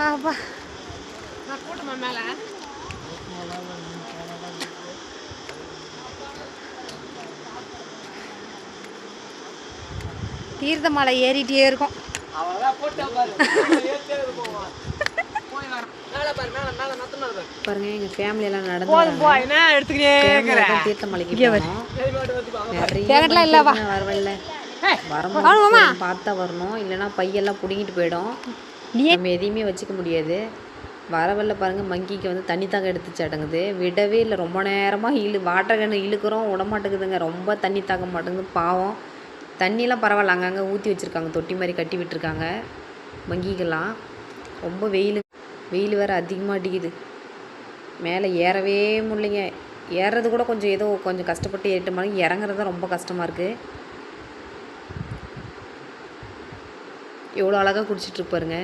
அப்பா நான் கூட்டமா மேலே தீர்த்த மலை ஏறிட்டே இருக்கும். பாருங்க எங்க ஃபேமிலி எல்லாம் நடந்து தீர்த்த மலைக்கு வரவில்லை பார்த்தா வரணும், இல்லைன்னா பையெல்லாம் பிடிங்கிட்டு போயிடும். நம்ம எதையுமே வச்சுக்க முடியாது. வரவில்லை பாருங்க மங்கிக்கு வந்து தண்ணி தாங்க எடுத்துச்சு அடங்குது, விடவே இல்லை. ரொம்ப நேரமாக வாட்டர் கேனு இழுக்கிறோம், விடமாட்டேங்குதுங்க. ரொம்ப தண்ணி தாக்க மாட்டேங்குது பாவம். தண்ணியெலாம் பரவாயில்ல, அங்கங்கே ஊற்றி வச்சுருக்காங்க, தொட்டி மாதிரி கட்டி விட்டுருக்காங்க மங்கிக்கெல்லாம். ரொம்ப வெயில் வேறு அதிகமாக அடிக்குது, மேலே ஏறவே முடியலைங்க. ஏறுறது கூட கொஞ்சம் கஷ்டப்பட்டு ஏறிட்ட மாதிரி, இறங்குறது தான் ரொம்ப கஷ்டமாக இருக்குது. எவ்வளோ அழகாக குடிச்சிட்ருப்பாருங்க.